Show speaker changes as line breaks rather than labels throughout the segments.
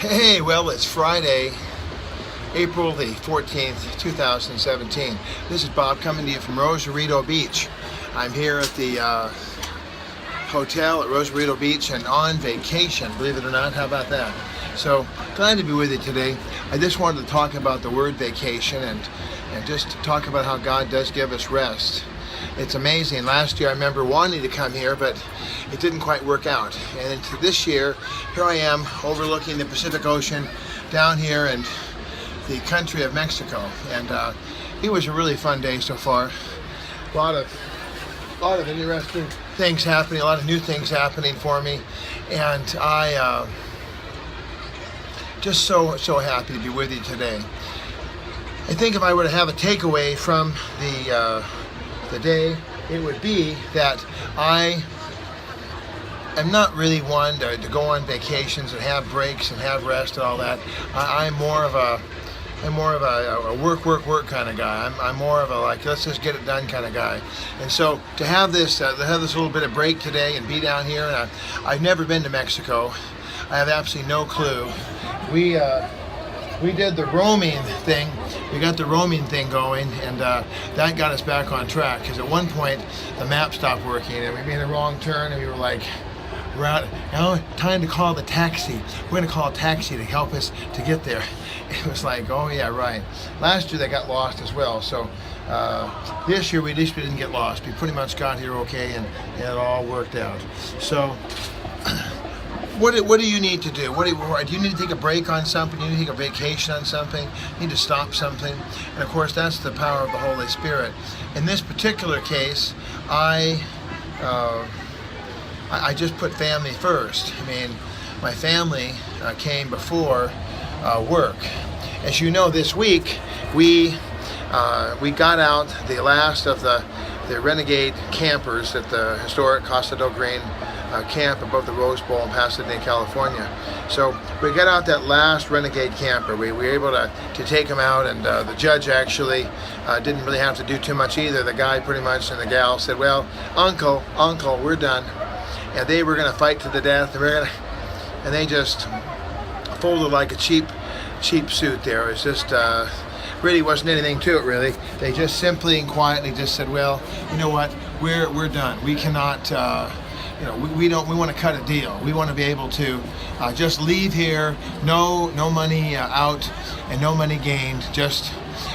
Hey, well, it's Friday, April the 14th, 2017. This is Bob coming to you from Rosarito Beach. I'm here at the hotel at Rosarito Beach and on vacation, believe it or not. How about that? So, glad to be with you today. I just wanted to talk about the word vacation and just to talk about how God does give us rest. It's amazing. Last year I remember wanting to come here, but it didn't quite work out. And this year, here I am overlooking the Pacific Ocean down here in the country of Mexico. And it was a really fun day so far. A lot of interesting things happening, a lot of new things happening for me. And I just so happy to be with you today. I think if I were to have a takeaway from the day, it would be that I am not really one to go on vacations and have breaks and have rest and all that. I'm more of a work kind of guy. I'm more of a like, let's just get it done kind of guy. And so to have this little bit of break today and be down here, and I've never been to Mexico. I have absolutely no clue. We did the roaming thing. We got the roaming thing going, and that got us back on track. Because at one point, the map stopped working, and we made a wrong turn, and we were like, "We're out. Now, time to call the taxi. We're going to call a taxi to help us to get there." It was like, "Oh yeah, right." Last year they got lost as well. So this year at least we didn't get lost. We pretty much got here okay, and it all worked out. So. What do you need to do? Do you need to take a break on something? Do you need to take a vacation on something? You need to stop something? And of course, that's the power of the Holy Spirit. In this particular case, I just put family first. I mean, my family came before work. As you know, this week we got out the last of the renegade campers at the historic Costa del Green camp above the Rose Bowl in Pasadena, California. So we got out that last renegade camper. We were able to take him out, and the judge actually didn't really have to do too much either. The guy pretty much and the gal said, "Well, uncle, we're done." And they were going to fight to the death, and they just folded like a cheap suit there. It was just really wasn't anything to it, really. They just simply and quietly just said, "Well, you know what? We're done. We cannot. We want to cut a deal. We want to be able to just leave here, no money out and no money gained.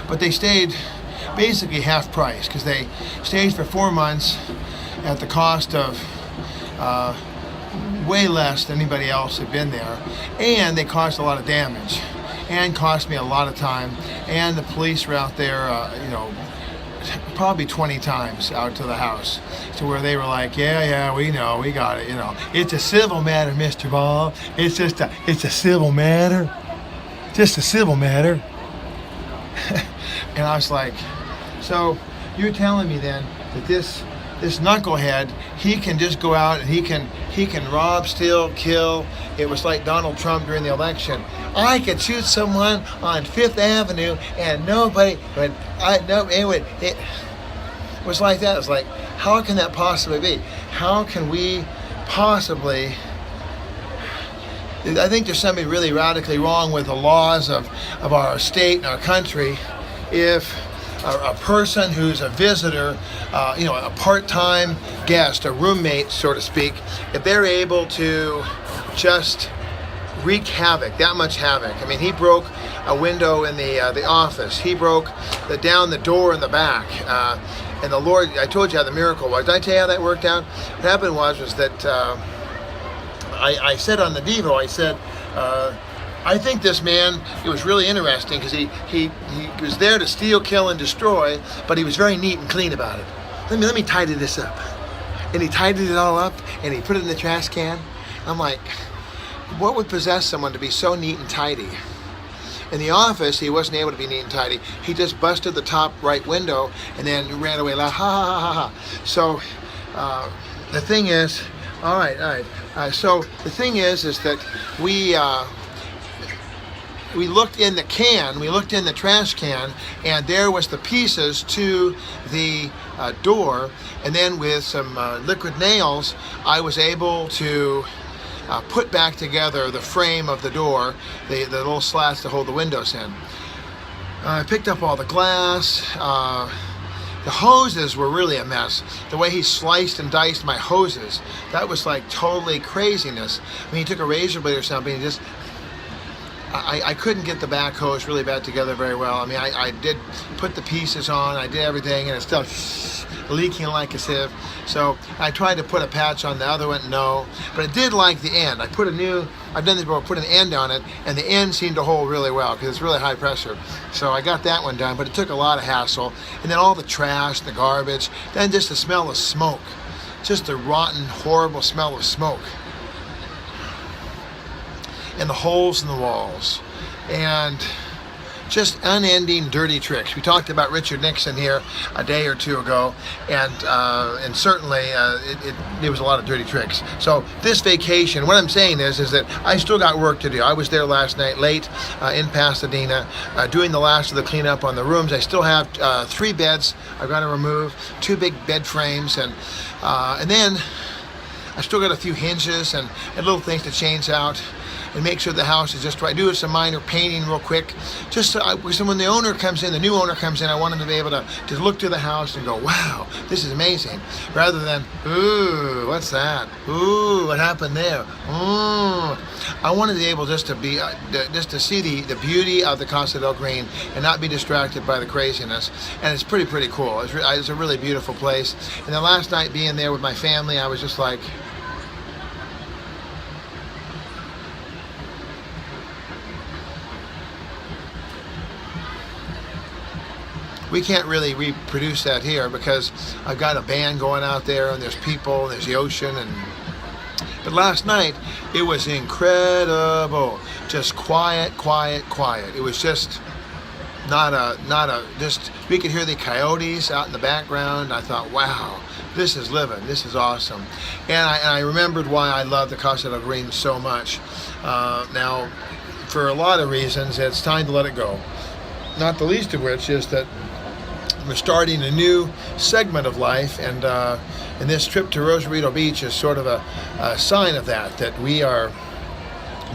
But they stayed basically half price because they stayed for 4 months at the cost of way less than anybody else had been there, and they caused a lot of damage and cost me a lot of time. And the police were out there, probably 20 times out to the house, to where they were like, yeah, we know, we got it, It's a civil matter, Mr. Bob. It's a civil matter. Just a civil matter. And I was like, so you're telling me then that this knucklehead, he can just go out and he can rob, steal, kill. It was like Donald Trump during the election. I could shoot someone on Fifth Avenue and nobody, it was like that. It was like, how can that possibly be? How can we possibly? I think there's something really radically wrong with the laws of our state and our country if a person who's a visitor, a part-time guest, a roommate, so to speak, if they're able to just wreak havoc, that much havoc. I mean, he broke a window in the office. He broke down the door in the back. And the Lord, I told you how the miracle was. Did I tell you how that worked out? What happened was that I said on the Devo, I said, I think this man, it was really interesting because he was there to steal, kill, and destroy, but he was very neat and clean about it. Let me tidy this up. And he tidied it all up, and he put it in the trash can. I'm like, what would possess someone to be so neat and tidy? In the office, he wasn't able to be neat and tidy. He just busted the top right window and then ran away like, ha, ha, ha, ha. So the thing is, all right. So the thing is that we looked in the can, we looked in the trash can, and there was the pieces to the door. And then with some liquid nails, I was able to put back together the frame of the door, the little slats to hold the windows in. I picked up all the glass. The hoses were really a mess. The way he sliced and diced my hoses, that was like totally craziness. I mean, he took a razor blade or something and just, I couldn't get the back hose really back together very well. I mean, I did put the pieces on, I did everything, and it's still leaking like a sieve. So I tried to put a patch on the other one, no. But it did like the end. I've done this before, put an end on it, and the end seemed to hold really well because it's really high pressure. So I got that one done, but it took a lot of hassle. And then all the trash, the garbage, then just the smell of smoke. Just the rotten, horrible smell of smoke. And the holes in the walls. And just unending dirty tricks. We talked about Richard Nixon here a day or two ago, and certainly it was a lot of dirty tricks. So this vacation, what I'm saying is that I still got work to do. I was there last night late in Pasadena doing the last of the cleanup on the rooms. I still have 3 beds I've got to remove, 2 big bed frames, and then I still got a few hinges and little things to change out and make sure the house is just right. Do some minor painting real quick. Just so when the owner comes in, the new owner comes in, I want him to be able to look to the house and go, wow, this is amazing. Rather than, ooh, what's that? Ooh, what happened there? Ooh. I wanted to be able just to see the beauty of the Casa del Green and not be distracted by the craziness. And it's pretty cool. It's a really beautiful place. And then last night being there with my family, I was just like, we can't really reproduce that here because I've got a band going out there and there's people and there's the ocean. But last night it was incredible. Just quiet. It was just just we could hear the coyotes out in the background. I thought, wow, this is living. This is awesome. And I remembered why I love the Casa del Green so much. Now, for a lot of reasons, it's time to let it go. Not the least of which is that we're starting a new segment of life, and this trip to Rosarito Beach is sort of a sign of that we are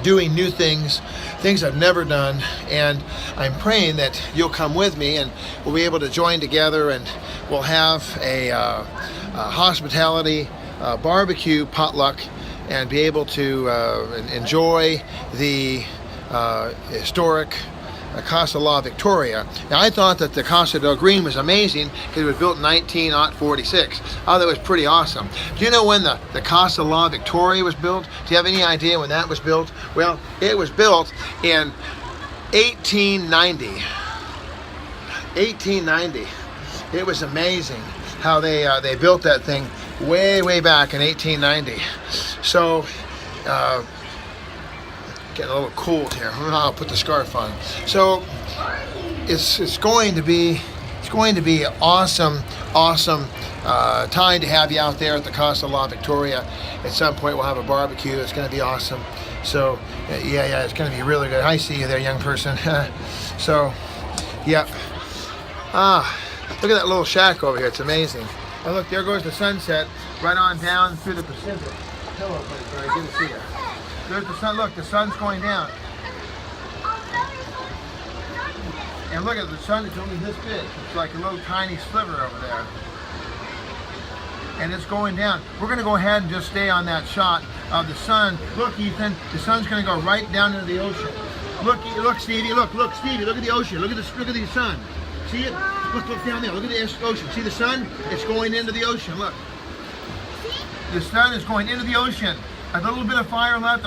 doing new things I've never done, and I'm praying that you'll come with me and we'll be able to join together, and we'll have a hospitality barbecue potluck and be able to enjoy the historic Casa La Victoria. Now, I thought that the Casa del Green was amazing because it was built in 1946. Oh, that was pretty awesome. Do you know when the Casa La Victoria was built? Do you have any idea when that was built? Well, it was built in 1890. 1890. It was amazing how they built that thing way back in 1890. So, getting a little cold here. I'll put the scarf on. So it's going to be awesome time to have you out there at the Casa La Victoria. At some point we'll have a barbecue. It's going to be awesome. So yeah, it's going to be really good. I see you there, young person. So, yep. Look at that little shack over here. It's amazing. Oh, look, there goes the sunset right on down through the Pacific. Hello, buddy. Good to see you. There's the sun. Look, the sun's going down. And look at the sun. It's only this big. It's like a little tiny sliver over there. And it's going down. We're going to go ahead and just stay on that shot of the sun. Look, Ethan, the sun's going to go right down into the ocean. Look, Stevie. Look, Stevie. Look at the ocean. Look at the sun. See it? Look down there. Look at the ocean. See the sun? It's going into the ocean. Look. The sun is going into the ocean. A little bit of fire left,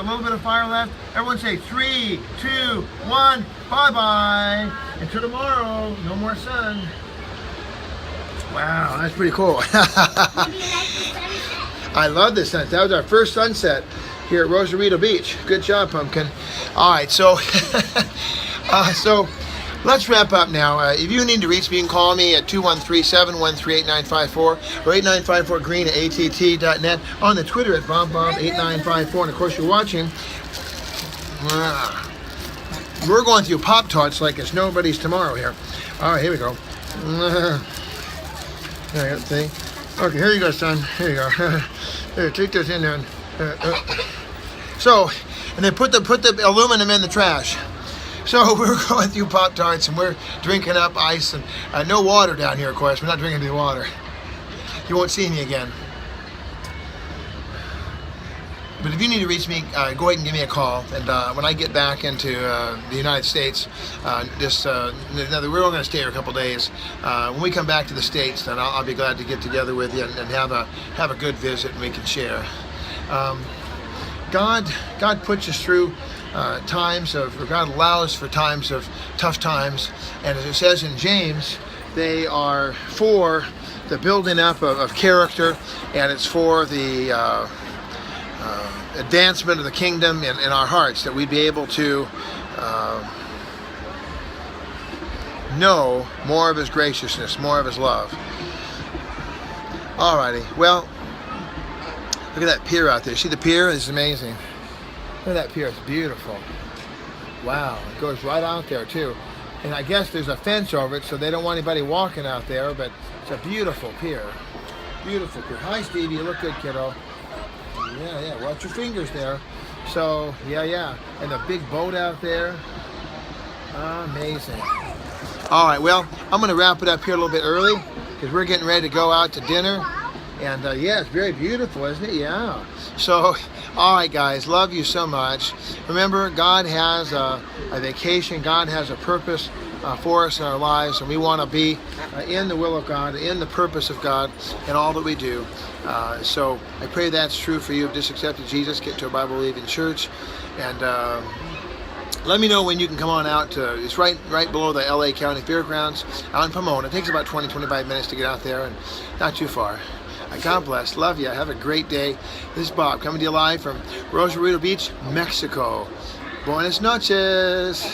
Everyone say 3, 2, 1, bye-bye. Until tomorrow, no more sun. Wow, that's pretty cool. I love this sunset. That was our first sunset here at Rosarito Beach. Good job, Pumpkin. All right, so let's wrap up now. If you need to reach me, you can call me at 213-713-8954 or 8954green at att.net, on the Twitter at BobBob8954. And of course, you're watching. We're going through Pop-Tarts like it's nobody's tomorrow here. All right, here we go. There, see? Okay, here you go, son. Here you go. Here, take this in there. So, and they put the aluminum in the trash. So we're going through Pop-Tarts and we're drinking up ice and no water down here, of course. We're not drinking any water. You won't see me again. But if you need to reach me, go ahead and give me a call. And when I get back into the United States, we're only going to stay here a couple days. When we come back to the States, then I'll be glad to get together with you and have a good visit and we can share. God puts us through God allows for times of tough times, and as it says in James, they are for the building up of character, and it's for the advancement of the kingdom in our hearts, that we'd be able to know more of His graciousness, more of His love. Alrighty, well, look at that pier out there. See the pier? It's amazing. Look at that pier. It's beautiful. Wow, it goes right out there too. And I guess there's a fence over it, so they don't want anybody walking out there, but it's a beautiful pier. Beautiful pier. Hi, Stevie. You look good, kiddo. Yeah. Watch your fingers there. So, yeah. And the big boat out there. Amazing. All right, well, I'm going to wrap it up here a little bit early because we're getting ready to go out to dinner. And yeah, it's very beautiful, isn't it? Yeah. So, all right, guys, love you so much. Remember, God has a vacation. God has a purpose for us in our lives, and we want to be in the will of God, in the purpose of God, in all that we do. So I pray that's true for you. Have just accepted Jesus, get to a Bible-believing church, and let me know when you can come on out to, it's right below the LA County Fairgrounds out in Pomona. It takes about 20-25 minutes to get out there, and not too far. God bless. Love you. Have a great day. This is Bob coming to you live from Rosarito Beach, Mexico. Buenas noches.